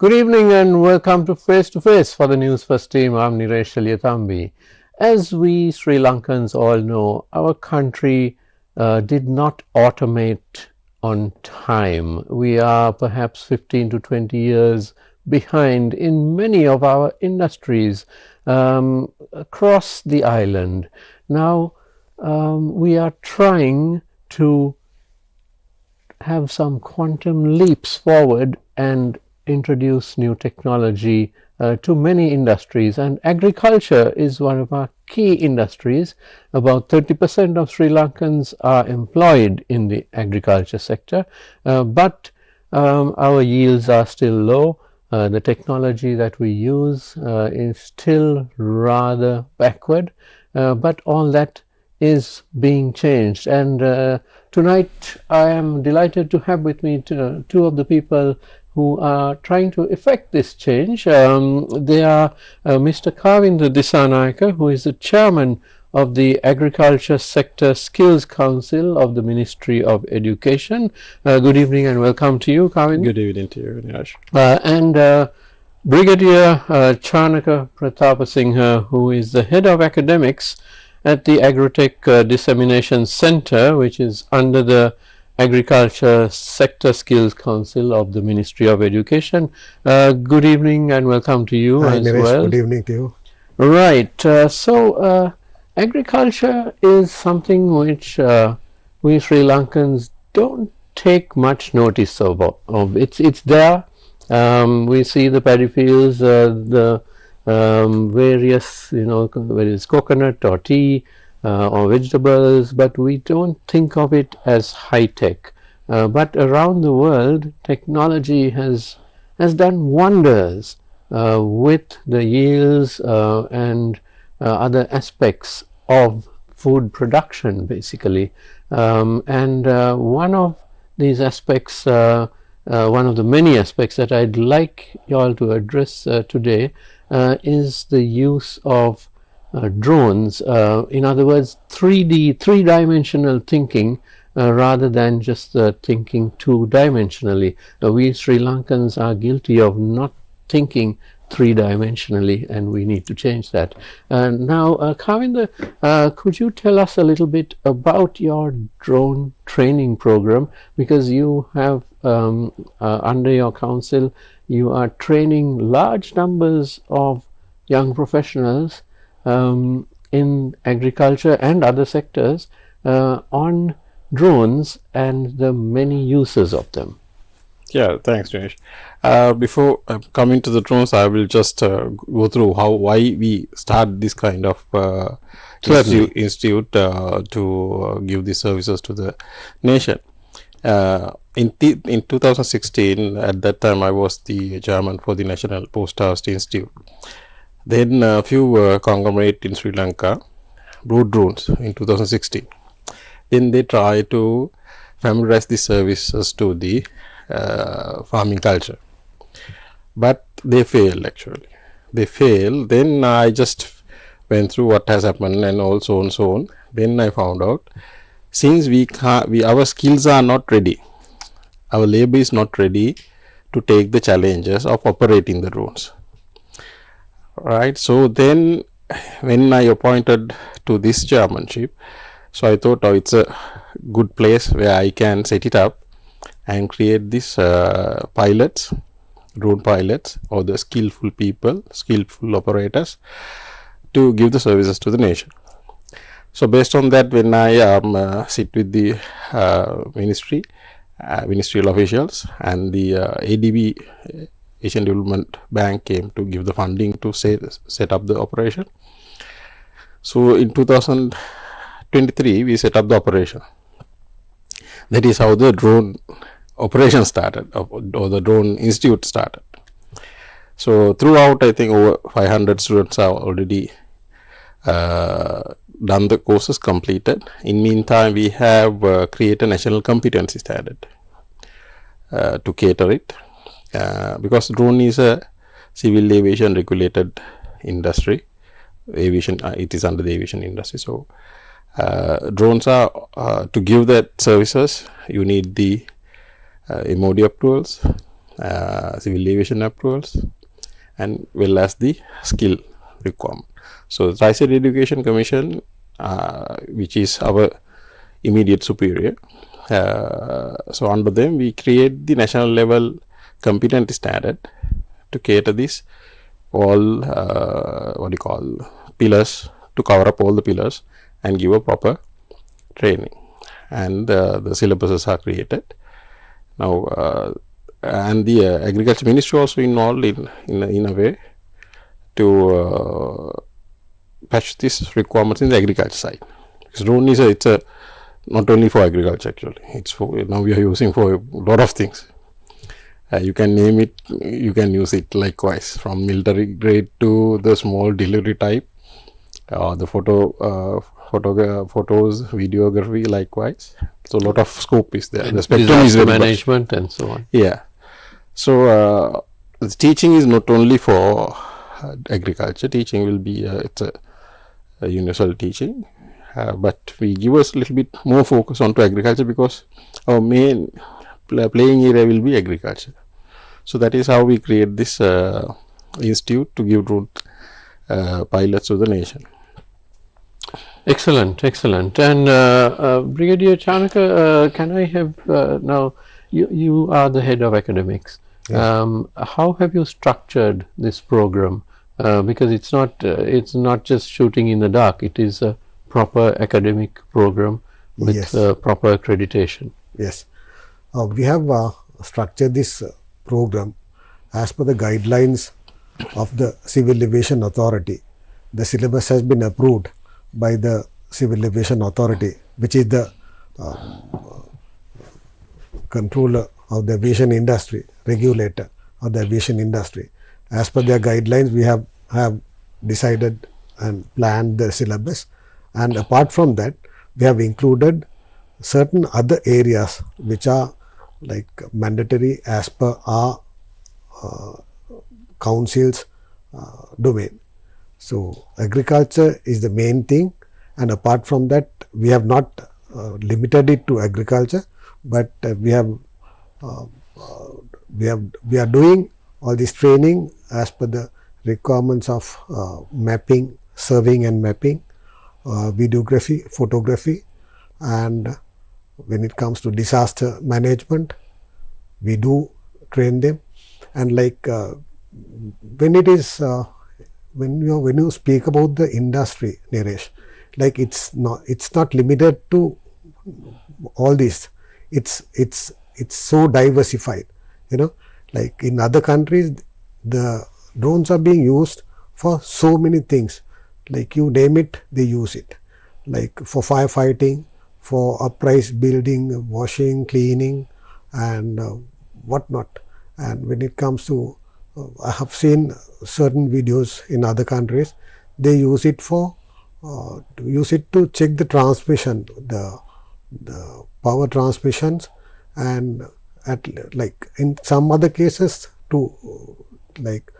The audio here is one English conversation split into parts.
Good evening and welcome to Face for the Newsfirst team. I'm Niresh Aliathambi. As we Sri Lankans all know, our country did not automate on time. We are perhaps 15 to 20 years behind in many of our industries across the island. Now we are trying to have some quantum leaps forward and introduce new technology to many industries, and agriculture is one of our key industries. About 30% of Sri Lankans are employed in the agriculture sector, but our yields are still low. The technology that we use is still rather backward, but all that is being changed. And tonight I am delighted to have with me two of the people who are trying to effect this change. They are Mr. Kavinda Dissanayake, who is the chairman of the Agriculture Sector Skills Council of the Ministry of Education. Good evening and welcome to you, Kavinda. Good evening to you, Niresh. And Brigadier Chanaka Prathapasinghe, who is the head of academics at the Agritech Dissemination Center, which is under the Agriculture Sector Skills Council of the Ministry of Education. Good evening and welcome to you. Hi, as Niresh. well. Good evening to you. Right. So agriculture is something which we Sri Lankans don't take much notice of. It's there. We see the paddy fields, the various, whether it's coconut or tea, or vegetables, but we don't think of it as high tech. But around the world, technology has done wonders with the yields and other aspects of food production, basically. And one of these aspects, one of the many aspects that I'd like you all to address today is the use of drones, in other words, three-dimensional thinking rather than just thinking two-dimensionally. We Sri Lankans are guilty of not thinking three-dimensionally, and we need to change that. Now, Kavinda, could you tell us a little bit about your drone training program, because you have under your council, you are training large numbers of young professionals in agriculture and other sectors on drones and the many uses of them. Yeah, thanks, Dinesh. Before coming to the drones, I will just go through why we start this kind of institute to give these services to the nation. In 2016, at that time, I was the chairman for the National Post Harvest Institute. Then a few conglomerate in Sri Lanka brought drones in 2016. Then they tried to familiarize the services to the farming culture, but they failed actually. They failed. Then I just went through what has happened and also and so on. Then I found out, since our skills are not ready, our labor is not ready to take the challenges of operating the drones. Right. So then when I appointed to this chairmanship, so I thought, it's a good place where I can set it up and create these pilots, drone pilots, or the skillful people, skillful operators to give the services to the nation. So based on that, when I sit with the ministerial officials and the ADB, Asian Development Bank, came to give the funding to set up the operation. So in 2023, we set up the operation. That is how the drone operation started, or the drone institute started. So throughout, I think over 500 students are already done the courses, completed. In meantime, we have created a national competency standard to cater it. Because drone is a civil aviation regulated industry, it is under the aviation industry. So drones are to give that services, you need the MOD approvals, civil aviation approvals, and well as the skill requirement. So Retd Education Commission, which is our immediate superior, so under them we create the national level competency standard to cater this all what do you call pillars, to cover up all the pillars and give a proper training, and the syllabuses are created now, and the agriculture ministry also involved in a way to patch these requirements in the agriculture side, because drone is it's a not only for agriculture, actually it's for, now we are using for a lot of things. You can name it, you can use it likewise, from military grade to the small delivery type, the photos, videography likewise. So a lot of scope is there. And the spectrum is very management much. And so on. Yeah. So the teaching is not only for agriculture. Teaching will be it's a universal teaching, but we give us a little bit more focus onto agriculture, because our main playing area will be agriculture. So that is how we create this institute to give drone pilots to the nation. Excellent, excellent. And Brigadier Chanaka, can I have now? You are the head of academics. Yeah. How have you structured this program? Because it's not just shooting in the dark. It is a proper academic program with yes. Proper accreditation. Yes, we have structured this program as per the guidelines of the Civil Aviation Authority. The syllabus has been approved by the Civil Aviation Authority, which is the controller of the aviation industry, regulator of the aviation industry. As per their guidelines, we have decided and planned the syllabus, and apart from that, we have included certain other areas which are like mandatory as per our council's domain. So agriculture is the main thing, and apart from that, we have not limited it to agriculture, but we are doing all this training as per the requirements of mapping, surveying and mapping, videography, photography, and when it comes to disaster management, we do train them. And like when it is when you speak about the industry, Niresh, like it's not limited to all this. It's so diversified. Like in other countries, the drones are being used for so many things. Like you name it, they use it. Like for firefighting, for uprise building, washing, cleaning, and whatnot. And when it comes to, I have seen certain videos in other countries. They use it for to check the transmission, the power transmissions, and like in some other cases to take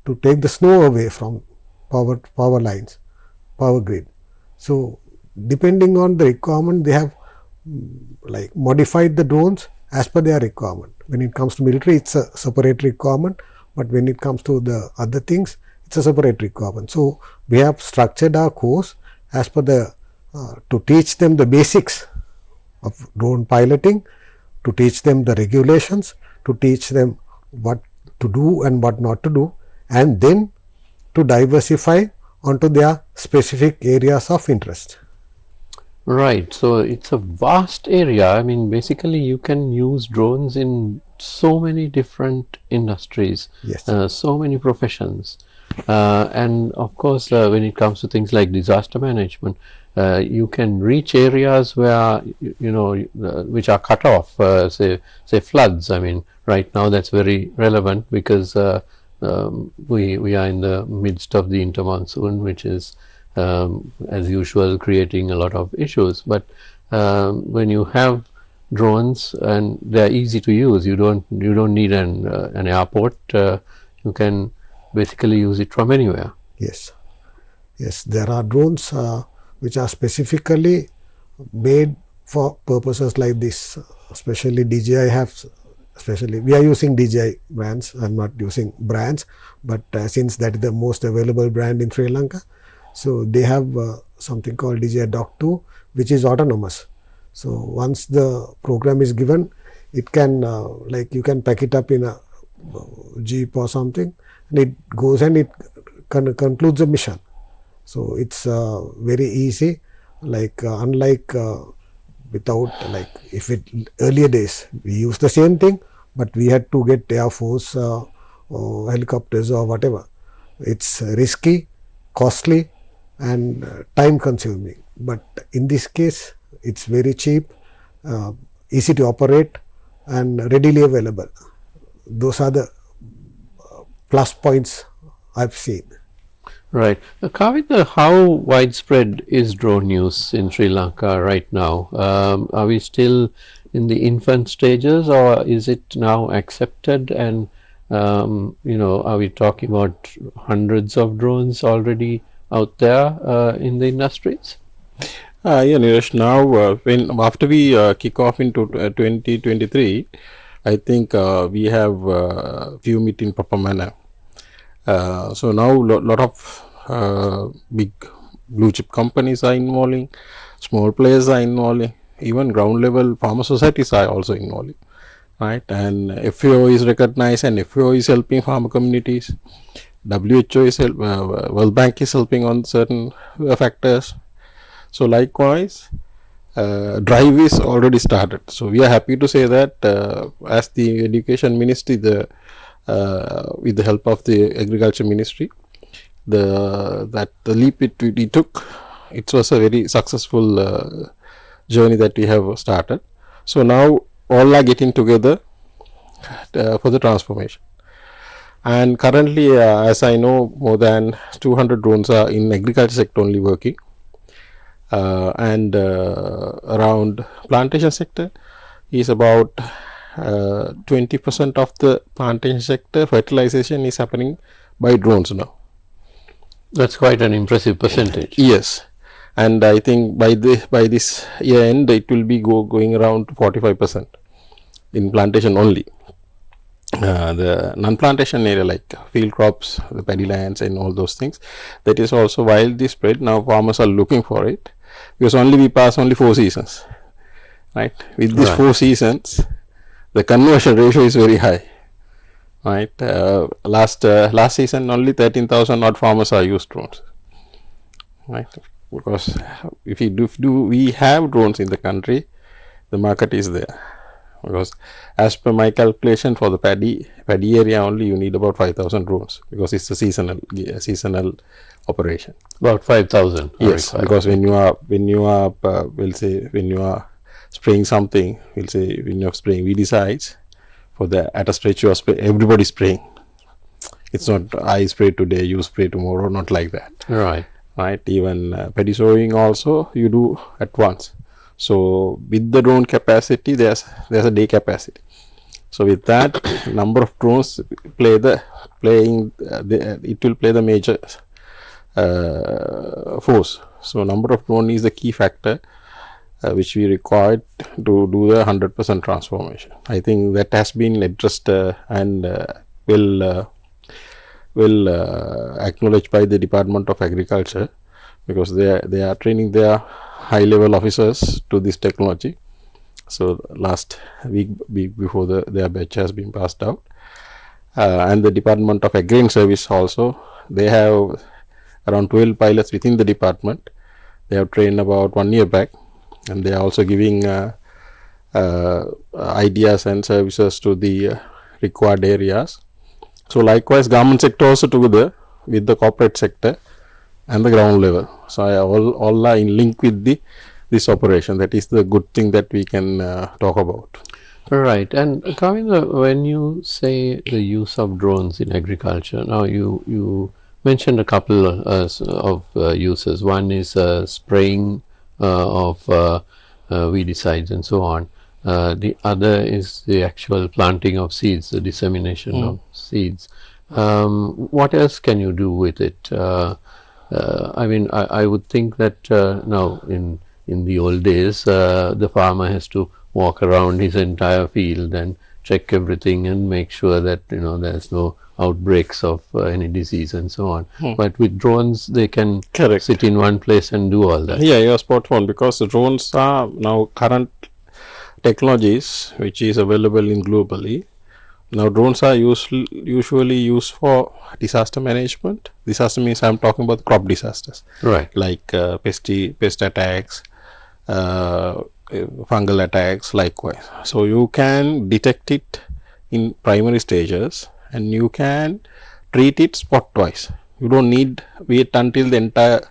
the snow away from power lines, power grid. So depending on the requirement, they have like modified the drones as per their requirement. When it comes to military, it's a separate requirement, but when it comes to the other things, it's a separate requirement. So we have structured our course as per the to teach them the basics of drone piloting, to teach them the regulations, to teach them what to do and what not to do, and then to diversify onto their specific areas of interest. Right. So it's a vast area. I mean, basically you can use drones in so many different industries, yes. So many professions. And of course, when it comes to things like disaster management, you can reach areas where, which are cut off, say floods. I mean, right now that's very relevant because we are in the midst of the intermonsoon, which is as usual creating a lot of issues. But when you have drones and they're easy to use, you don't need an airport. You can basically use it from anywhere. Yes, there are drones which are specifically made for purposes like this. Especially DJI have especially we are using DJI brands. I'm not using brands, but since that is the most available brand in Sri Lanka, so they have something called DJI Dock 2, which is autonomous. So once the program is given, it can like you can pack it up in a jeep or something, and it goes and it concludes the mission. So it's very easy, like unlike without, like if it earlier days we used the same thing, but we had to get Air Force or helicopters or whatever. It's risky, costly, and time consuming. But in this case, it's very cheap, easy to operate, and readily available. Those are the plus points I've seen. Right. Kavinda, how widespread is drone use in Sri Lanka right now? Are we still in the infant stages, or is it now accepted? And, are we talking about hundreds of drones already out there in the industries? Yeah, Neeraj, now after we kick off into 2023, I think we have few meet in proper manner. So now lot of big blue chip companies are involving, small players are involving, even ground level farmer societies are also involving, right? And FAO is recognized, and FAO is helping farmer communities. WHO is World Bank is helping on certain factors. So likewise, drive is already started. So we are happy to say that as the Education Ministry, with the help of the Agriculture Ministry, the leap we took, it was a very successful journey that we have started. So now all are getting together for the transformation. And currently, as I know, more than 200 drones are in agriculture sector only working. And around plantation sector is about 20% of the plantation sector fertilization is happening by drones now. That's quite an impressive percentage. Yes, and I think by this year end it will be going around 45% in plantation only. The non-plantation area like field crops, the paddy lands and all those things, that is also widely spread. Now farmers are looking for it, because we pass only 4 seasons, right? With these 4 seasons, the conversion ratio is very high, right? Last season only 13,000 odd farmers are used drones, right? Because if we have drones in the country, the market is there. Because as per my calculation, for the paddy area only you need about 5,000 drones, because it's a seasonal operation. About 5,000. Yes, because when you are we'll say when you are spraying something, we'll say when you are spraying weedicides, for the at a stretch you are everybody spraying. It's not I spray today, you spray tomorrow, not like that. Right. Even paddy sowing also you do at once. So with the drone capacity, there's a day capacity. So with that, number of drones it will play the major force. So number of drone is the key factor which we required to do the 100% transformation. I think that has been addressed and will acknowledged by the Department of Agriculture, because they are training their high level officers to this technology. So last week before their batch has been passed out, and the Department of Agrarian Service also, they have around 12 pilots within the department. They have trained about 1 year back, and they are also giving ideas and services to the required areas. So likewise, government sector also together with the corporate sector and the ground level. So all are in link with this operation. That is the good thing that we can talk about. Right. And Kavinda, when you say the use of drones in agriculture, now you mentioned a couple of uses. One is spraying of weedicides and so on. The other is the actual planting of seeds, the dissemination of seeds. What else can you do with it? I mean, I would think that now in the old days, the farmer has to walk around his entire field and check everything and make sure that there's no outbreaks of any disease and so on. But with drones, they can sit in one place and do all that. Yeah, you're spot on, because the drones are now current technologies which is available in globally. Now drones are usually used for disaster management. Disaster means I'm talking about crop disasters, right? Like pest attacks, fungal attacks, likewise. So you can detect it in primary stages and you can treat it spot wise. You don't need wait until the entire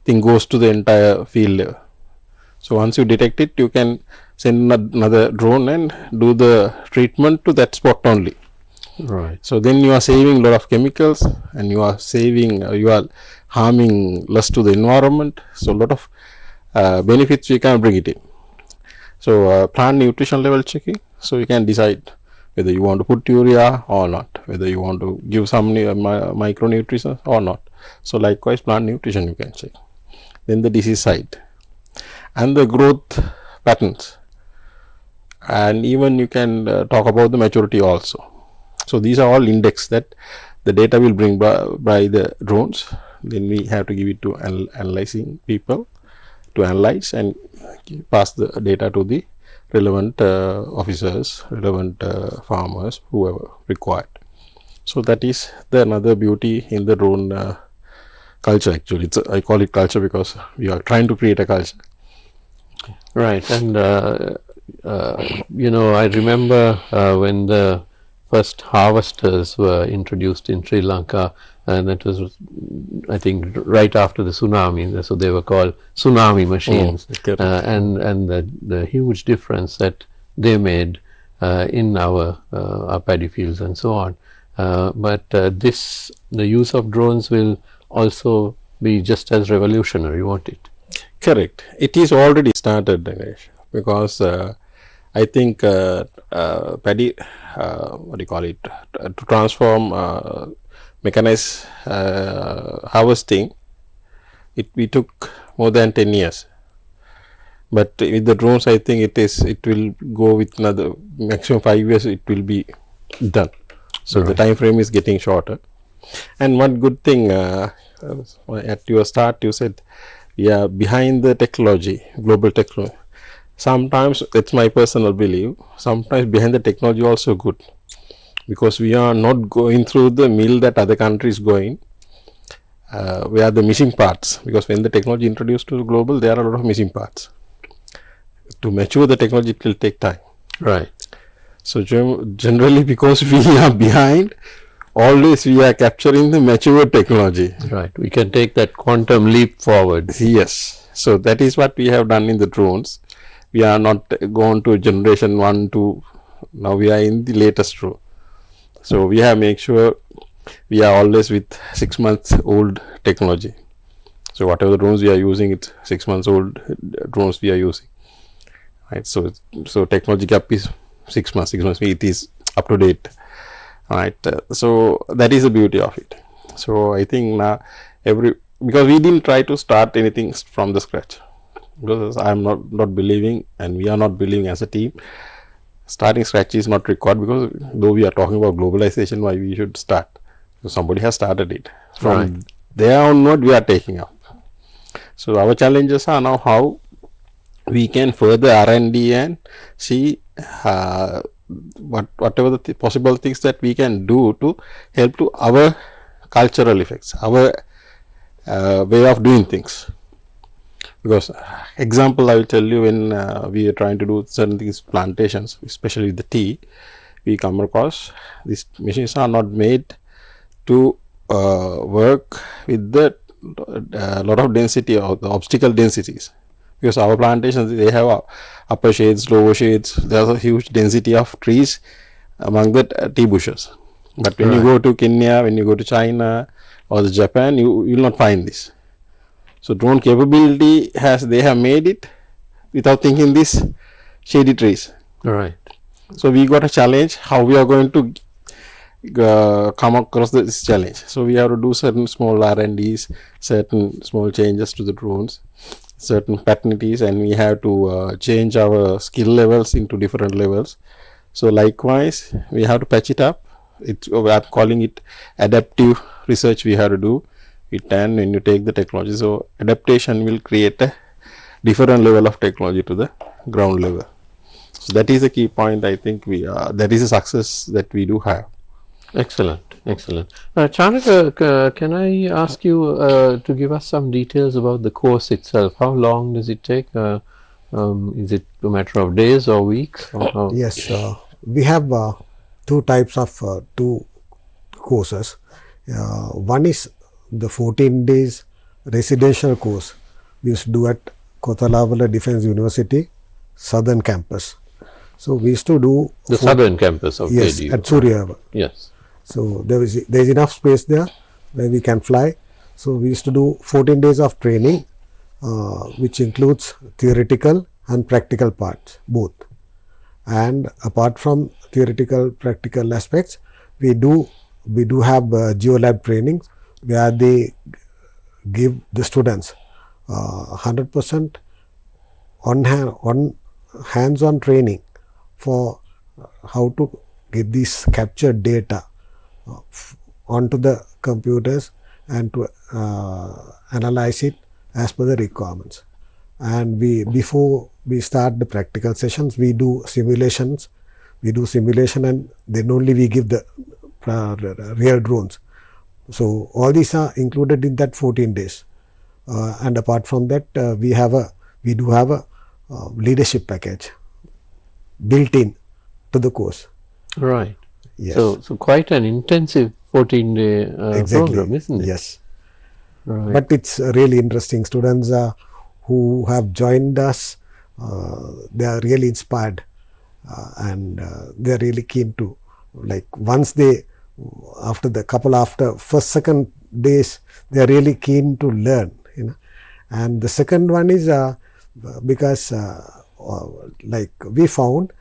thing goes to the entire field level. So once you detect it, you can send another drone and do the treatment to that spot only. Right. So then you are saving a lot of chemicals and you are saving, you are harming less to the environment. So a lot of benefits you can bring it in. So plant nutrition level checking. So you can decide whether you want to put urea or not, whether you want to give some micronutrients or not. So likewise plant nutrition you can check. Then the disease side and the growth patterns, and even you can talk about the maturity also. So these are all index that the data will bring by the drones. Then we have to give it to analyzing people to analyze and pass the data to the relevant officers, relevant farmers, whoever required. So that is the another beauty in the drone culture. Actually, I call it culture because we are trying to create a culture. Right. And I remember when the first harvesters were introduced in Sri Lanka, and that was, I think, right after the tsunami. So they were called tsunami machines, and the huge difference that they made in our paddy fields and so on. But the use of drones will also be just as revolutionary, won't it? Correct. It is already started, Dinesh, because I think paddy, what do you call it, to transform mechanized harvesting, we took more than 10 years. But with the drones, I think it will go with another maximum 5 years. It will be done. So the time frame is getting shorter. And one good thing, at your start, you said, yeah, behind the technology, global technology. Sometimes, it's my personal belief, sometimes behind the technology also good, because we are not going through the mill that other countries going. We are the missing parts, because when the technology introduced to the global, there are a lot of missing parts. To mature the technology, it will take time. Right. So generally, because we are behind, always we are capturing the mature technology. Right. We can take that quantum leap forward. Yes. So that is what we have done in the drones. We are not gone to generation 1, 2. Now we are in the latest drone. So we have make sure we are always with 6 months old technology. So whatever the drones we are using, it's 6 months old drones we are using. Right. So technology gap is 6 months. 6 months. It is up to date. Right. So that is the beauty of it. So I think now because we didn't try to start anything from the scratch, because I am not believing, and we are not believing as a team, starting scratch is not required, because though we are talking about globalization, why we should start? So somebody has started it. From there onward, we are taking up. So our challenges are now how we can further R&D and see whatever the possible things that we can do to help to our cultural effects, our way of doing things. Because example, I will tell you, when we are trying to do certain things, plantations, especially the tea, we come across these machines are not made to work with the lot of density or the obstacle densities. Because our plantations, they have upper shades, lower shades. There's a huge density of trees among the tea bushes. But when you go to Kenya, when you go to China or the Japan, you will not find this. So drone capability they have made it without thinking this shady trees. Right. So we got a challenge how we are going to come across this challenge. So we have to do certain small R&Ds, certain small changes to the drones, certain patenties, and we have to change our skill levels into different levels. So likewise, we have to patch it up. We are calling it adaptive research. We have to do it, and when you take the technology, so adaptation will create a different level of technology to the ground level. So that is a key point. I think that is a success that we do have. Excellent, excellent. Chanaka, can I ask you to give us some details about the course itself? How long does it take? Is it a matter of days or weeks? Or how? Yes, we have two types of two courses. One is the 14 days residential course we used to do at Kotalavala Defence University, Southern Campus. So we used to do The southern campus of yes, KDU. at Suryava. Yes. So there is enough space there where we can fly. So we used to do 14 days of training, which includes theoretical and practical parts both. And apart from theoretical practical aspects, we do have geolab training where they give the students 100% on hands-on training for how to get this captured data onto the computers and to analyze it as per the requirements. And before we start the practical sessions, we do simulations. We do simulation, and then only we give the real drones. So all these are included in that 14 days. And apart from that, we do have a leadership package built in to the course. Right. Yes. So quite an intensive 14-day program, isn't it? Yes. Right. But it's really interesting. Students who have joined us, they are really inspired, and they are really keen to, like, once they, after first, second days, they are really keen to learn, And the second one is because like we found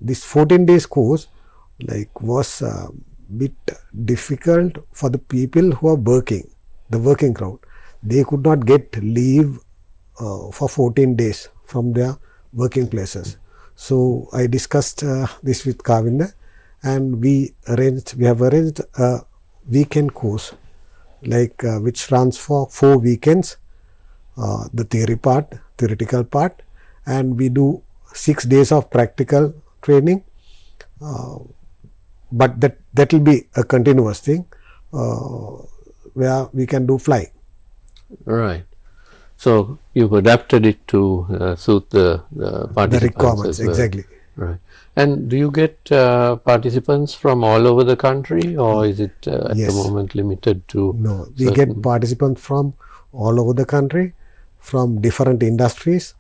this 14 days course was a bit difficult for the people who are working, the working crowd. They could not get leave for 14 days from their working places. So I discussed this with Kavinda, and we have arranged a weekend course which runs for 4 weekends, the theoretical part, and we do 6 days of practical training, but that will be a continuous thing where we can do flying. Right. So you've adapted it to suit the participants. The requirements, as well. exactly. Right. And do you get participants from all over the country, or is it at Yes. the moment limited to? No, we get participants from all over the country, from different industries,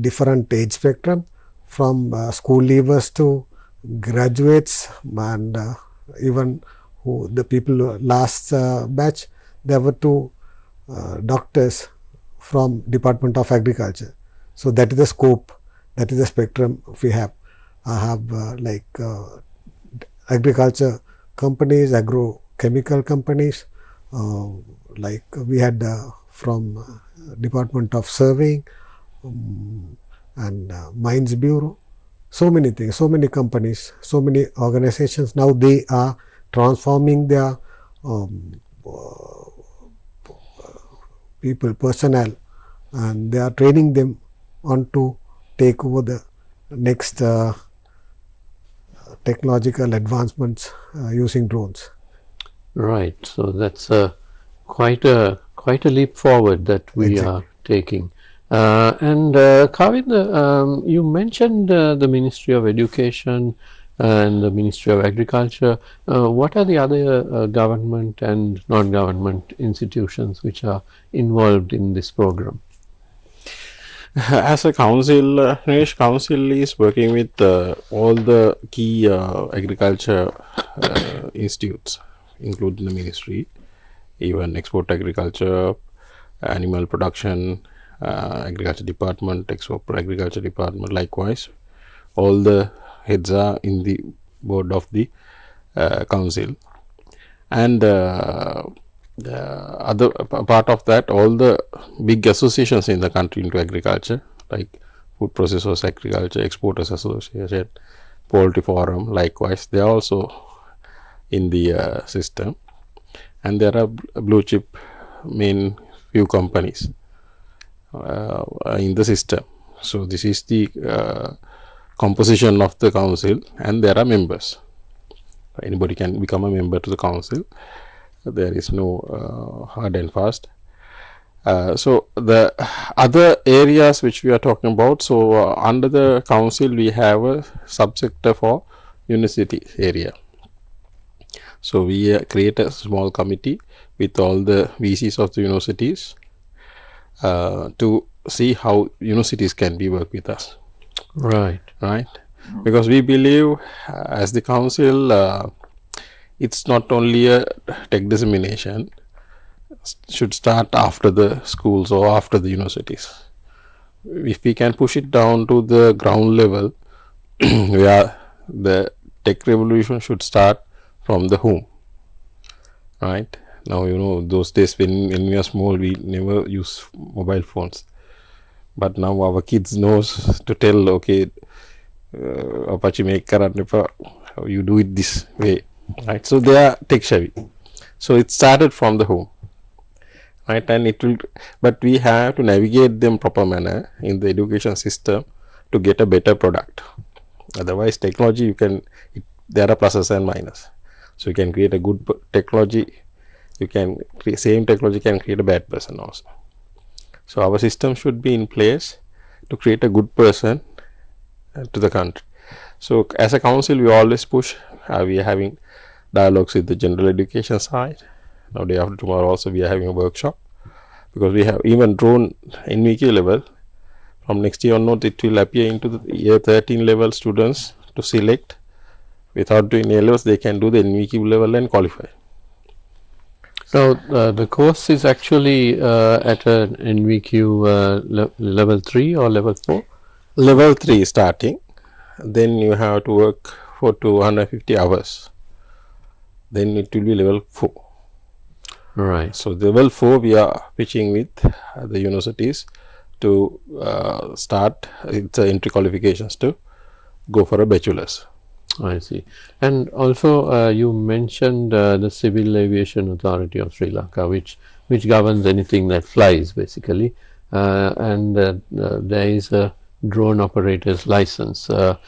different age spectrum, from school leavers to graduates, and even the people last batch, there were 2 doctors from Department of Agriculture. So that is the scope, that is the spectrum we have. I have agriculture companies, agrochemical companies, like we had from Department of Surveying and Mines Bureau. So many things, so many companies, so many organizations. Now they are transforming their personnel, and they are training them on to take over the next technological advancements using drones. Right. So that's quite a leap forward that we Exactly. are taking. And Kavinda, you mentioned the Ministry of Education and the Ministry of Agriculture. What are the other government and non-government institutions which are involved in this program? As a council, Nash Council is working with all the key agriculture institutes, including the ministry, even export agriculture, animal production, agriculture department, export agriculture department. Likewise, all the heads are in the board of the council, and the other part of that, all the big associations in the country into agriculture, like Food Processors Agriculture, Exporters Association, Poultry Forum, likewise, they are also in the system, and there are blue chip main few companies in the system. So this is the composition of the council, and there are members. Anybody can become a member to the council. There is no hard and fast. So the other areas which we are talking about, so under the council we have a subsector for university area. So we create a small committee with all the VCs of the universities to see how universities can be work with us. Right. Because we believe as the council, it's not only a tech dissemination, should start after the schools or after the universities. If we can push it down to the ground level, where the tech revolution should start from the home. Right now, those days when we are small, we never use mobile phones, but now our kids knows to tell, okay, Apache make karanne, you do it this way, right? So they are tech savvy. So it started from the home, right? And it will, but we have to navigate them proper manner in the education system to get a better product. Otherwise, technology there are pluses and minuses. So you can create a good technology. You can create same technology can create a bad person also. So our system should be in place to create a good person to the country. So as a council, we always push. We are having dialogues with the general education side. Now day after tomorrow also we are having a workshop, because we have even drone NVQ level. From next year onward, it will appear into the year 13 level students to select. Without doing A levels, they can do the NVQ level and qualify. So the course is actually at an NVQ level 3 or level 4? Level 3 starting, then you have to work for 250 hours. Then it will be level 4. Right. So level 4 we are pitching with the universities to start its entry qualifications to go for a bachelor's. I see. And also you mentioned the Civil Aviation Authority of Sri Lanka, which governs anything that flies basically, and there is a drone operator's license. So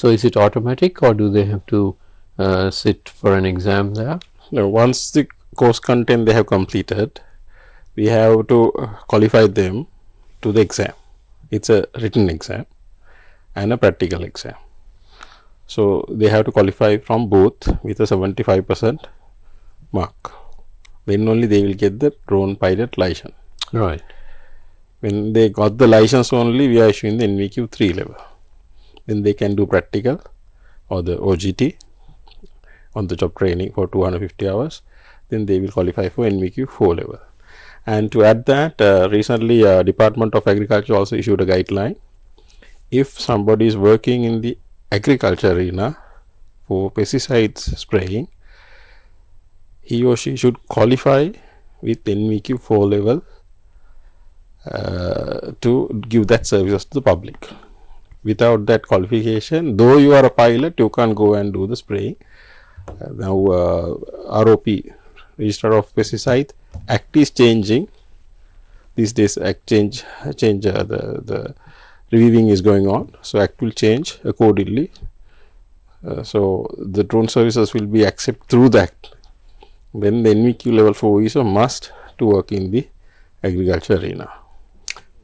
is it automatic, or do they have to sit for an exam there? No, once the course content they have completed, we have to qualify them to the exam. It's a written exam and a practical exam. So they have to qualify from both with a 75% mark. Then only they will get the drone pilot license. Right. When they got the license only, we are issuing the NVQ 3 level. Then they can do practical or the OGT, on the job training, for 250 hours. Then they will qualify for NVQ 4 level. And to add that, recently Department of Agriculture also issued a guideline. If somebody is working in the agriculture arena for pesticides spraying, he or she should qualify with NVQ 4 level to give that services to the public. Without that qualification, though you are a pilot, you can't go and do the spraying. Now ROP, Register of Pesticide Act, is changing these days. Act change the reviewing is going on, so Act will change accordingly. So the drone services will be accepted through the Act. Then the NVQ level 4 is a must to work in the agriculture arena.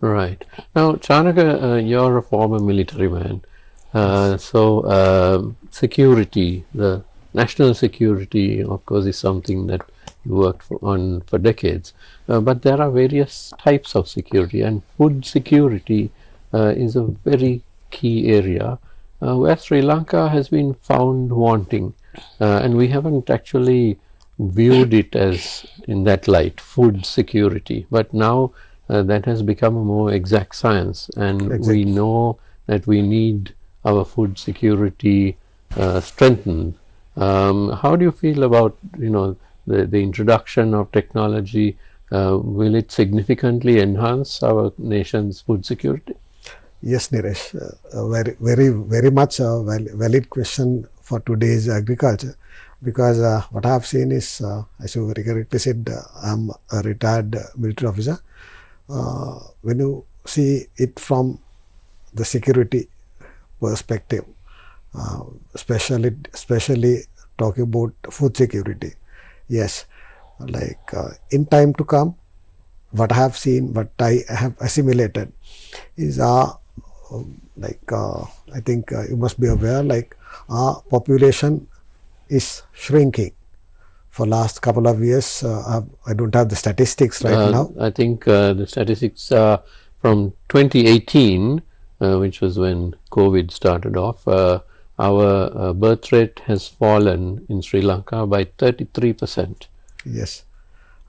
Right. Now, Chanaka, you're a former military man. So security, the national security, of course, is something that you worked on for decades. But there are various types of security, and food security is a very key area where Sri Lanka has been found wanting, and we haven't actually viewed it as in that light, food security. But now that has become a more exact science, and we know that we need our food security strengthened. How do you feel about the introduction of technology? Will it significantly enhance our nation's food security? Yes, Niresh, very much valid question for today's agriculture, because what I have seen is, as you very correctly said, I'm a retired military officer. When you see it from the security perspective, especially talking about food security, yes, like in time to come, what I have seen, what I have assimilated is I think you must be aware, like our population is shrinking for last couple of years. I don't have the statistics right now. I think the statistics are from 2018, which was when COVID started off. Our birth rate has fallen in Sri Lanka by 33%. Yes.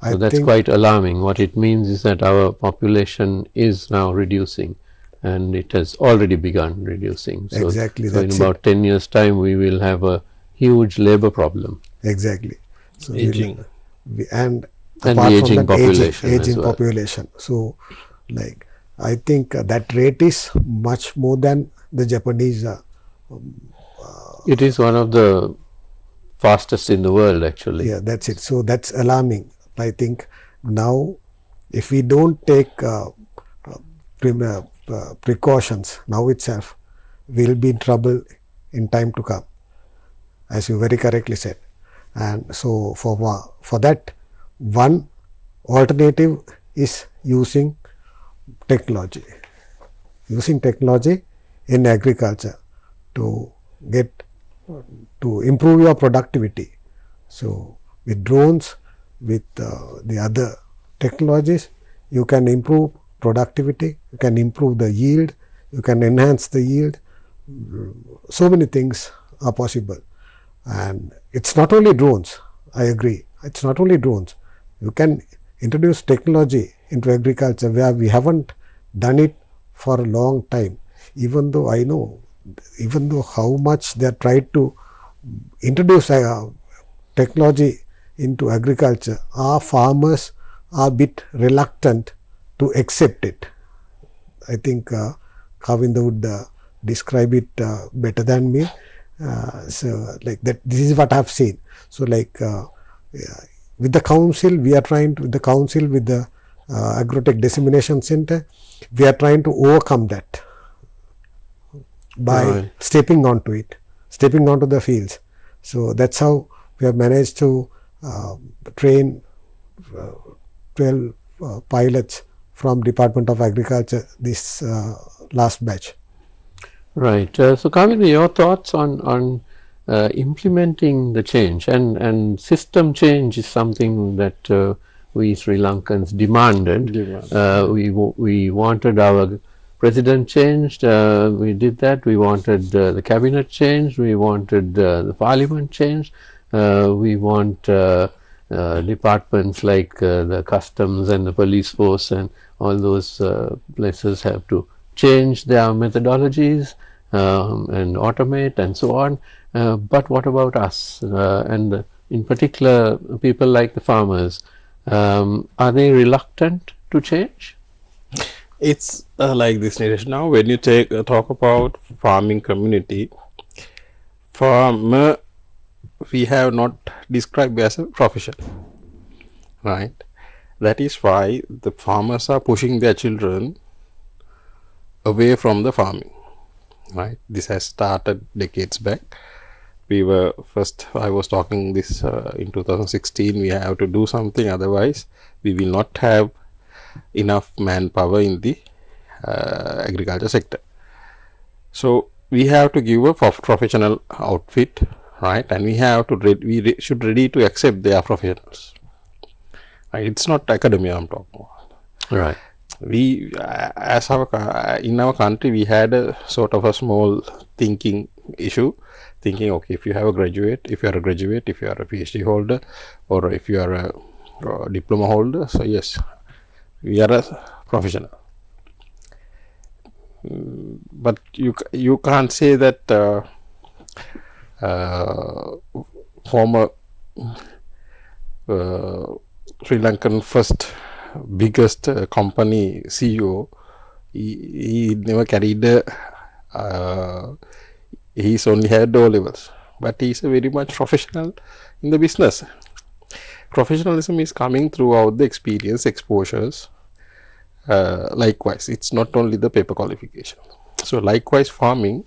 So that's quite alarming. What it means is that our population is now reducing, and it has already begun reducing. So, exactly. So in about 10 years' time, we will have a huge labor problem. Exactly. So aging. And the apart from aging that, population. Aging population. So, like, I think that rate is much more than the Japanese. It is one of the fastest in the world, actually. Yeah, that's it. So that's alarming. I think now, if we don't take precautions now itself, we'll be in trouble in time to come, as you very correctly said. And so for that, one alternative is using technology. Using technology in agriculture to improve your productivity. So with drones, with the other technologies, you can improve productivity, you can improve the yield, you can enhance the yield. So many things are possible. And it's not only drones, I agree, it's not only drones. You can introduce technology into agriculture where we haven't done it for a long time. Even though I know, even though how much they are tried to introduce technology into agriculture, our farmers are a bit reluctant to accept it. I think Kavinda would describe it better than me. So like that, this is what I have seen. So like with the council, we are trying to, with the Agrotech Dissemination Center, we are trying to overcome that by stepping onto it, stepping onto the fields. So that's how we have managed to train 12 pilots from Department of Agriculture this last batch. Right. So Kavinda, your thoughts on implementing the change, and system change is something that we Sri Lankans demanded. We wanted our president changed, we did that. We wanted the cabinet changed, we wanted the parliament changed, we want departments like the customs and the police force and all those places have to change their methodologies and automate and so on. But what about us, and in particular people like the farmers? Are they reluctant to change? It's like this, Niresh. Now when you talk about farming community, farmer we have not described as a profession, right? That is why the farmers are pushing their children away from the farming, right? This has started decades back. We were first, I was talking this in 2016, we have to do something, otherwise we will not have enough manpower in the agriculture sector. So we have to give a professional outfit, right? And we have to should ready to accept they are professionals. Right? It's not academia I'm talking about. Right. We as in our country we had a sort of a small thinking issue, thinking okay, if you have a graduate, if you are a graduate, if you are a PhD holder, or if you are a diploma holder, so yes, we are a professional. But you can't say that former Sri Lankan first biggest company CEO he never carried a he's only had O levels, but he's a very much professional in the business. Professionalism is coming throughout the experience, exposures. Likewise, it's not only the paper qualification. So likewise, farming,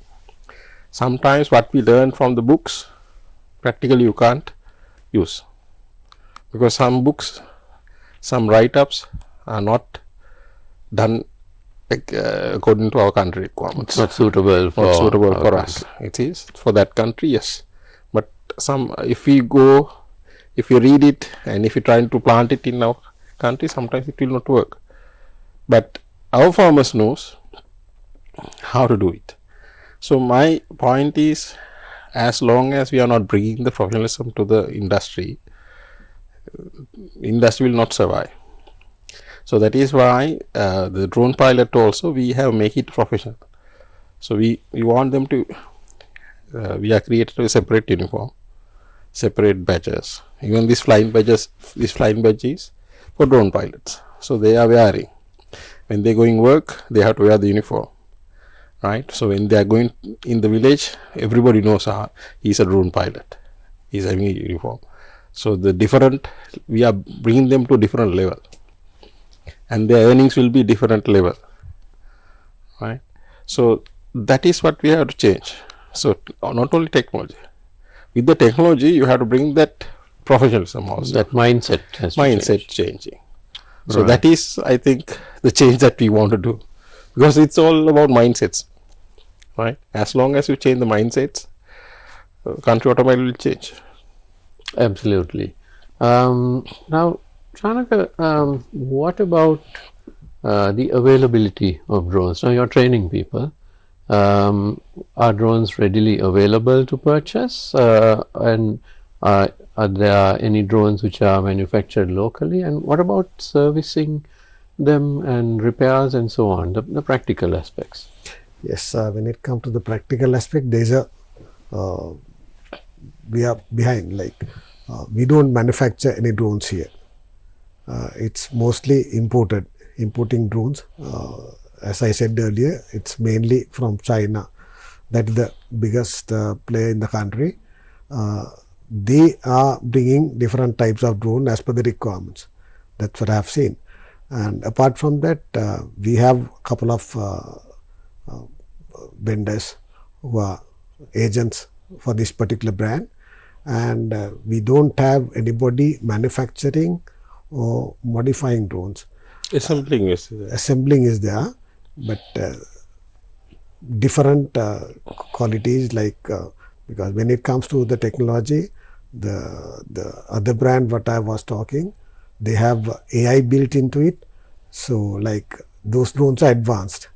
sometimes what we learn from the books, practically you can't use, because some books, some write-ups are not done according to our country requirements. It's not suitable for us. It is for that country, yes. But some, if you read it and if you try to plant it in our country, sometimes it will not work. But our farmers knows how to do it. So my point is, as long as we are not bringing the professionalism to the industry, industry will not survive. So that is why the drone pilot also we have make it professional. So we want them to we are created a separate uniform, separate badges. Even this flying badge is for drone pilots. So they are wearing, when they are going work, they have to wear the uniform, right? So when they are going in the village, everybody knows he's a drone pilot, he's having a uniform. So the different, we are bringing them to different level, and their earnings will be different level, right? So that is what we have to change. So not only technology, with the technology you have to bring that professionalism also, that mindset has to change. Changing. So that is, I think, the change that we want to do, because it's all about mindsets, right? As long as you change the mindsets, country automatically will change. Absolutely. Now, Chanaka, what about the availability of drones? Now, you're training people. Are drones readily available to purchase? And are there any drones which are manufactured locally? And what about servicing them and repairs and so on, the practical aspects? Yes, when it comes to the practical aspect, there's a we are behind. Like we don't manufacture any drones here. It's mostly importing drones. As I said earlier, it's mainly from China. That is the biggest player in the country. They are bringing different types of drone as per the requirements. That's what I have seen. And apart from that, we have a couple of vendors who are agents for this particular brand, and we don't have anybody manufacturing or modifying drones. Assembling is there. Assembling is there, but different qualities, like because when it comes to the technology, the other brand what I was talking, they have AI built into it. So like those drones are advanced.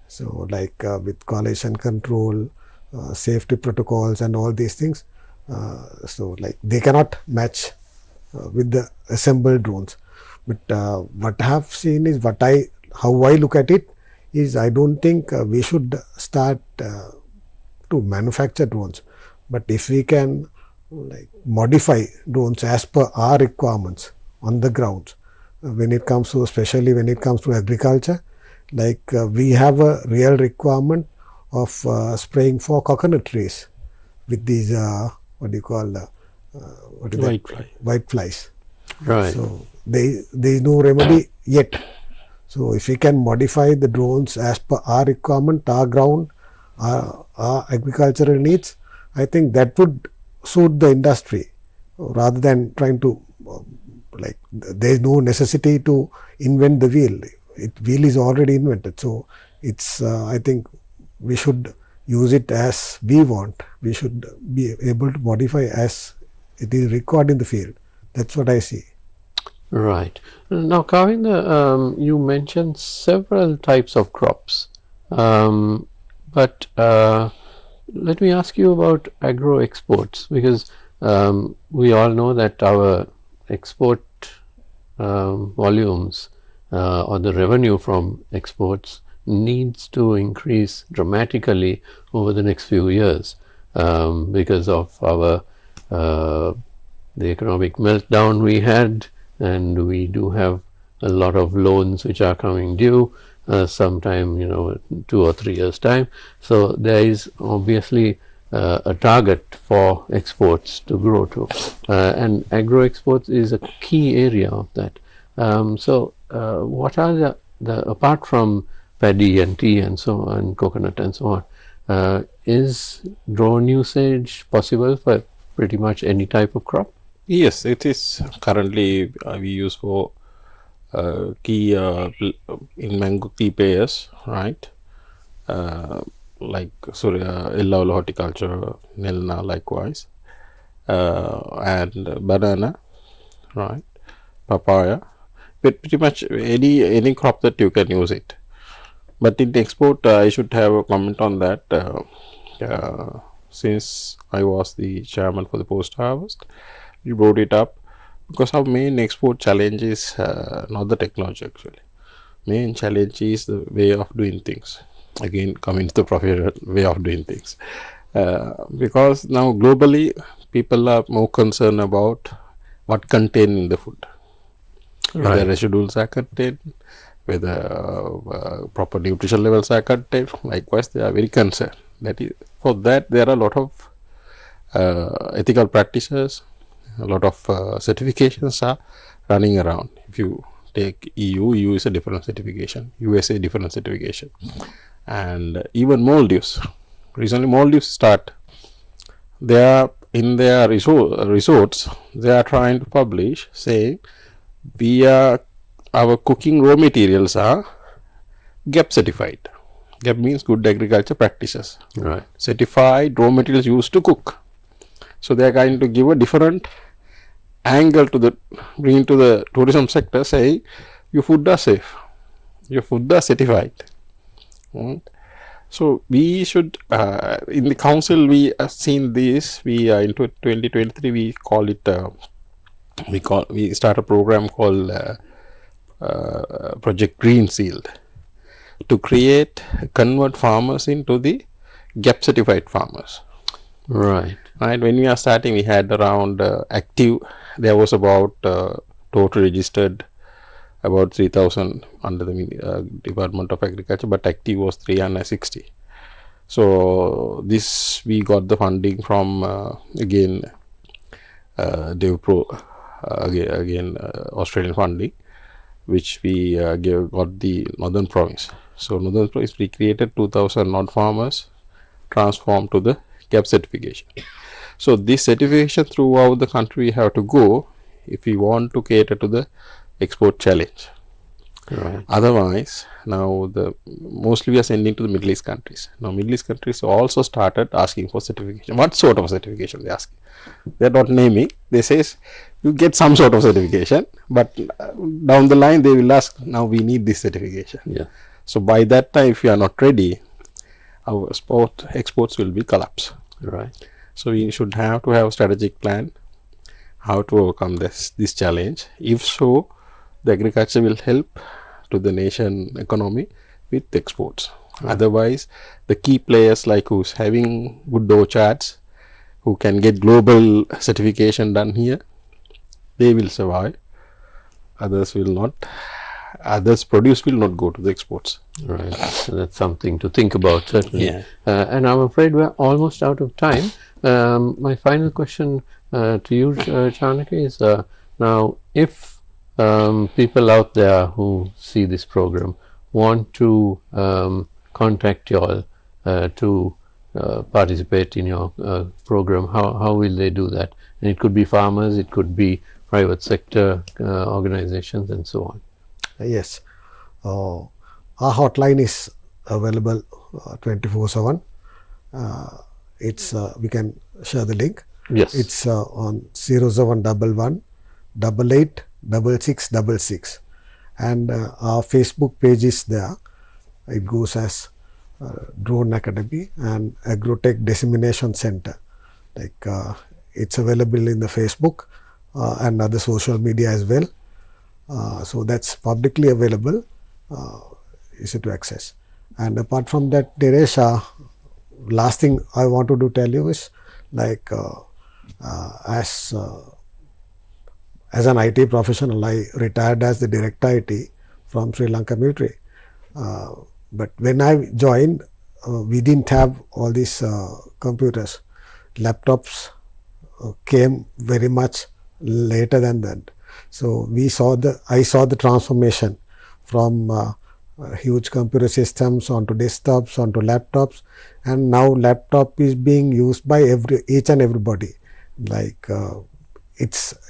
So like with collision control, safety protocols and all these things. So like they cannot match with the assembled drones. But what I have seen is how I look at it is, I don't think we should start to manufacture drones. But if we can like modify drones as per our requirements on the ground, when it comes to, especially when it comes to agriculture, like we have a real requirement of spraying for coconut trees with these what do you call white flies. Right. So there is no remedy yet. So if we can modify the drones as per our requirement, our ground, our agricultural needs, I think that would suit the industry, rather than trying to like there is no necessity to invent the wheel. Wheel is already invented. So it's I think we should use it as we want. We should be able to modify as it is required in the field. That's what I see. Right. Now, Kavinda, you mentioned several types of crops, but let me ask you about agro exports, because we all know that our export volumes or the revenue from exports needs to increase dramatically over the next few years because of our the economic meltdown we had, and we do have a lot of loans which are coming due. sometime, 2 or 3 years time. So there is obviously a target for exports to grow to, and agro exports is a key area of that. So what are the apart from paddy and tea and so on, coconut and so on, is drone usage possible for pretty much any type of crop? Yes, it is. Currently we use for key in mango key payers, right? Like yellow horticulture, Nelna likewise, and banana, right? Papaya, but pretty much any crop that you can use it. But in export, I should have a comment on that. Since I was the chairman for the post harvest, we brought it up because our main export challenge is not the technology actually. Main challenge is the way of doing things. Again, coming to the professional way of doing things. Because now globally, people are more concerned about what contained in the food. Whether residuals are contained, whether proper nutrition levels are contained. Likewise, they are very concerned. That is, for that, there are a lot of ethical practices, a lot of certifications are running around. If you take EU is a different certification, USA different certification, and even Maldives. Recently, Maldives start. They are in their resorts. They are trying to publish saying our cooking raw materials are GAP certified. GAP means Good Agriculture Practices. Right. Certified raw materials used to cook. So they are going to give a different angle to bring to the tourism sector, say your food are safe, your food are certified. Right? So we should in the council we have seen this. We into 2023 we call it we start a program called Project Green Seal to convert farmers into the GAP certified farmers. Right. Right. When we are starting, we had around active. There was about total registered about 3,000 under the Department of Agriculture, but active was 360. So this we got the funding from again DevPro again Australian funding, which we got the Northern Province. So Northern Province we created 2,000 odd farmers, transformed to the GAP certification. So this certification throughout the country we have to go if we want to cater to the export challenge. Right. Otherwise, now mostly we are sending to the Middle East countries. Now Middle East countries also started asking for certification. What sort of certification they ask? They are not naming. They says you get some sort of certification, but down the line they will ask, now we need this certification. Yeah. So by that time, if we are not ready, our exports will be collapse. Right. So we should have to have a strategic plan how to overcome this challenge. If so, the agriculture will help to the nation economy with exports. Right. Otherwise, the key players like who's having good orchards, who can get global certification done here, they will survive. Others will not. Others produce will not go to the exports. Right. So that's something to think about, certainly. Yeah. And I'm afraid we're almost out of time. My final question to you, Chanaka, is now if people out there who see this program want to contact you all to participate in your program, how will they do that? And it could be farmers, it could be private sector organizations and so on. Yes, our hotline is available 24/7. It's we can share the link. Yes, it's on 0711 88 6666, and our Facebook page is there. It goes as Drone Academy and Agrotech Dissemination Center. Like it's available in the Facebook and other social media as well. So that's publicly available, easy to access. And apart from that, Dinesh, last thing I wanted to tell you is like as an IT professional, I retired as the director IT from Sri Lanka military. But when I joined, we didn't have all these computers. Laptops came very much later than that. So I saw the transformation from huge computer systems onto desktops, onto laptops, and now laptop is being used by each and everybody. Like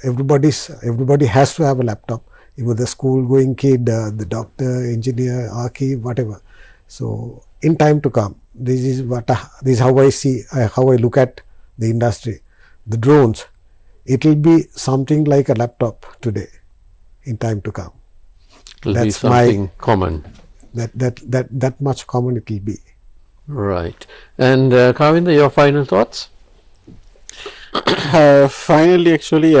everybody has to have a laptop. Even the school going kid, the doctor, engineer, archi, whatever. So in time to come, this is how I see, how I look at the industry. The drones, it will be something like a laptop today in time to come. It will be something common. That much common it will be. Right. And Kavinda, your final thoughts? Finally, actually,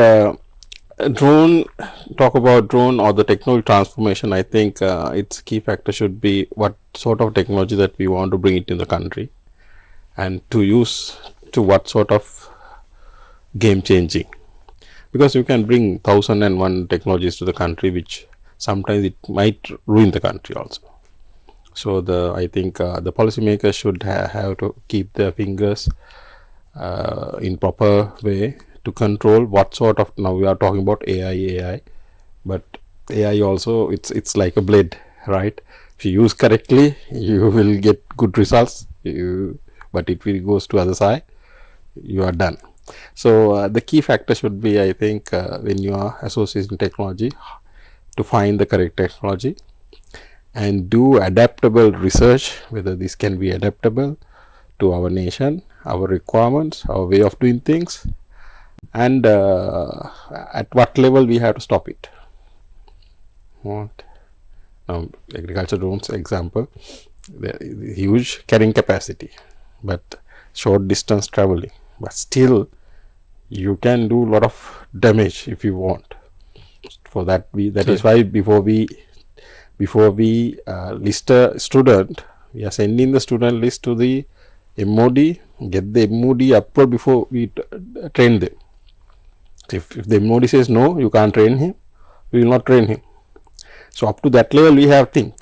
talk about drone or the technology transformation. I think its key factor should be what sort of technology that we want to bring it in the country, and to use to what sort of game changing, because you can bring 1001 technologies to the country, which sometimes it might ruin the country also. So I think the policymakers should have to keep their fingers in proper way to control what sort of, now we are talking about AI, but AI also, it's like a blade, right? If you use correctly, you will get good results, but if it goes to other side, you are done. So the key factor should be, I think, when you are associating technology, to find the correct technology and do adaptable research, whether this can be adaptable to our nation, our requirements, our way of doing things, and at what level we have to stop it. Now, agriculture drones example, the huge carrying capacity, but short distance traveling, but still you can do a lot of damage if you want. For that, is why before we list a student, we are sending the student list to the MOD, get the MOD approval before we train them. If the MOD says no, you can't train him, we will not train him. So up to that level we have think.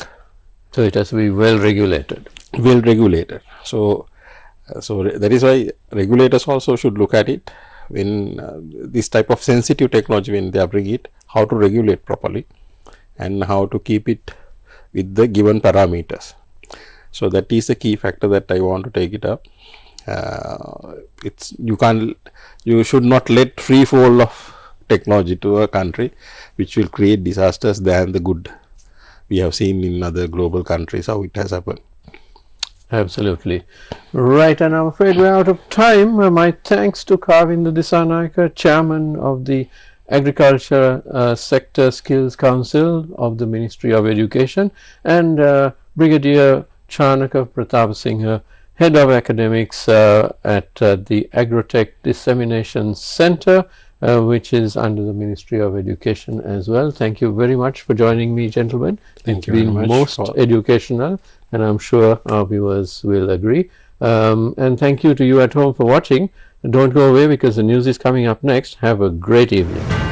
So it has to be well regulated. Well regulated. So that is why regulators also should look at it when this type of sensitive technology, when they bring it, how to regulate properly and how to keep it with the given parameters. So that is the key factor that I want to take it up. You should not let free fall of technology to a country, which will create disasters than the good. We have seen in other global countries how it has happened. Absolutely. Right, and I'm afraid we're out of time. My thanks to Kavinda Dissanayake, Chairman of the Agriculture Sector Skills Council of the Ministry of Education, and Brigadier Chanaka Prathapasinghe, Head of Academics at the Agrotech Dissemination Center, which is under the Ministry of Education as well. Thank you very much for joining me, gentlemen. Thank you very very much. Most educational, and I'm sure our viewers will agree. And thank you to you at home for watching. Don't go away, because the news is coming up next. Have a great evening.